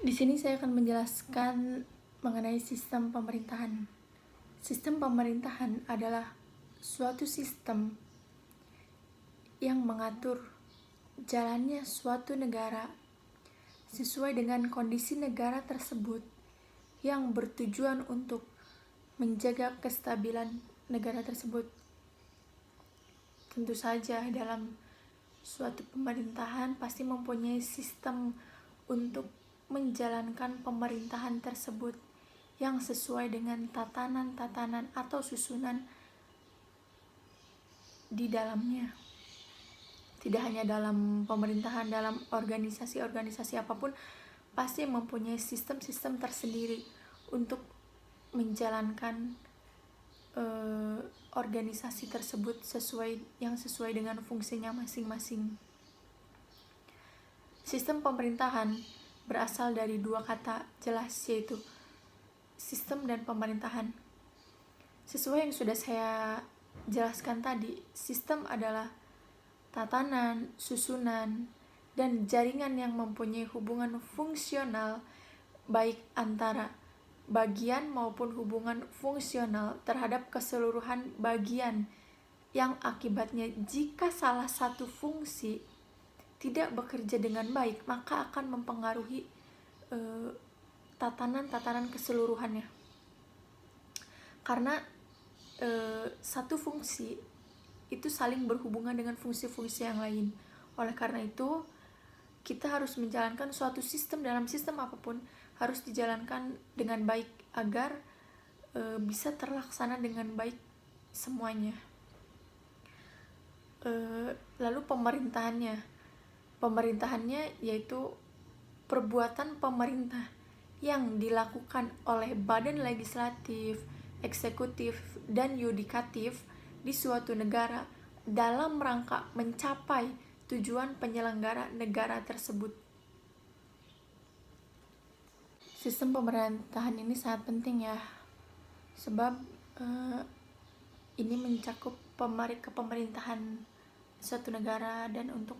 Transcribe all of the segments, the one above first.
Di sini saya akan menjelaskan mengenai sistem pemerintahan. Sistem pemerintahan adalah suatu sistem yang mengatur jalannya suatu negara sesuai dengan kondisi negara tersebut yang bertujuan untuk menjaga kestabilan negara tersebut. Tentu saja dalam suatu pemerintahan pasti mempunyai sistem untuk menjalankan pemerintahan tersebut yang sesuai dengan tatanan-tatanan atau susunan di dalamnya. Tidak hanya dalam pemerintahan, dalam organisasi-organisasi apapun pasti mempunyai sistem-sistem tersendiri untuk menjalankan organisasi tersebut sesuai dengan fungsinya masing-masing. Sistem pemerintahan berasal dari dua kata jelas, yaitu sistem dan pemerintahan. Sesuai yang sudah saya jelaskan tadi, sistem adalah tatanan, susunan, dan jaringan yang mempunyai hubungan fungsional baik antara bagian maupun hubungan fungsional terhadap keseluruhan bagian, yang akibatnya jika salah satu fungsi tidak bekerja dengan baik maka akan mempengaruhi tatanan-tatanan keseluruhannya. Karena satu fungsi itu saling berhubungan dengan fungsi-fungsi yang lain. Oleh karena itu kita harus menjalankan suatu sistem, dalam sistem apapun harus dijalankan dengan baik agar bisa terlaksana dengan baik semuanya. Lalu pemerintahannya yaitu perbuatan pemerintah yang dilakukan oleh badan legislatif, eksekutif, dan yudikatif di suatu negara dalam rangka mencapai tujuan penyelenggara negara tersebut. Sistem pemerintahan ini sangat penting ya, sebab ini mencakup kepemerintahan suatu negara dan untuk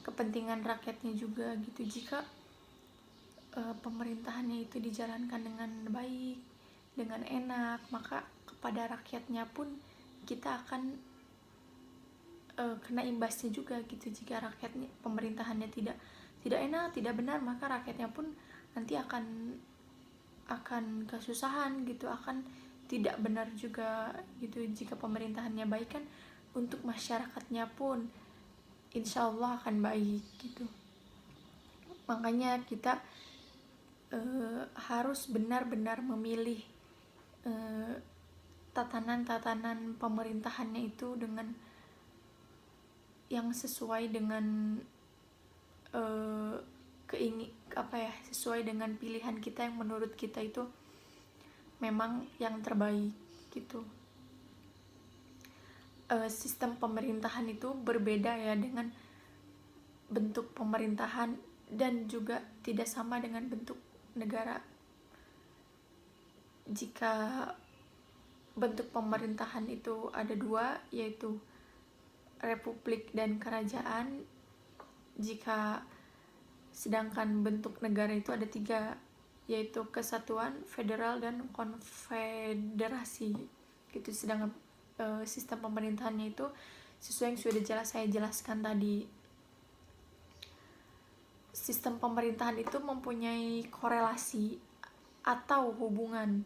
kepentingan rakyatnya juga gitu. Jika pemerintahannya itu dijalankan dengan baik, dengan enak, maka kepada rakyatnya pun kita akan kena imbasnya juga gitu. Jika rakyatnya pemerintahannya tidak enak, tidak benar, maka rakyatnya pun nanti akan kesusahan gitu, akan tidak benar juga gitu. Jika pemerintahannya baik kan untuk masyarakatnya pun insya Allah akan baik gitu. Makanya kita harus benar-benar memilih tatanan-tatanan pemerintahannya itu dengan yang sesuai dengan sesuai dengan pilihan kita yang menurut kita itu memang yang terbaik gitu. Sistem pemerintahan itu berbeda ya dengan bentuk pemerintahan dan juga tidak sama dengan bentuk negara. Jika bentuk pemerintahan itu ada dua, yaitu republik dan kerajaan, sedangkan bentuk negara itu ada tiga, yaitu kesatuan, federal, dan konfederasi gitu. Sedangkan sistem pemerintahannya itu sesuai yang sudah saya jelaskan tadi. Sistem pemerintahan itu mempunyai korelasi atau hubungan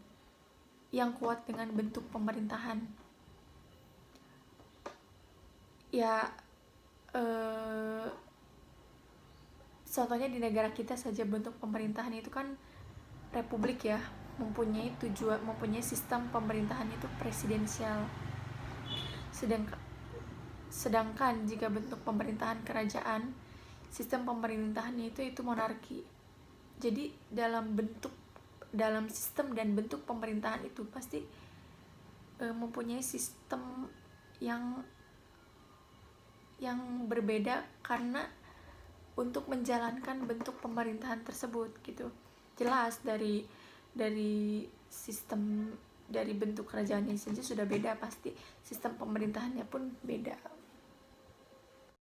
yang kuat dengan bentuk pemerintahan. Ya, contohnya di negara kita saja bentuk pemerintahan itu kan republik ya, mempunyai sistem pemerintahan itu presidensial. Sedangkan jika bentuk pemerintahan kerajaan, sistem pemerintahannya itu monarki. Jadi dalam sistem dan bentuk pemerintahan itu pasti mempunyai sistem yang berbeda karena untuk menjalankan bentuk pemerintahan tersebut gitu. Jelas dari sistem, dari bentuk kerajaannya saja sudah beda, pasti sistem pemerintahannya pun beda.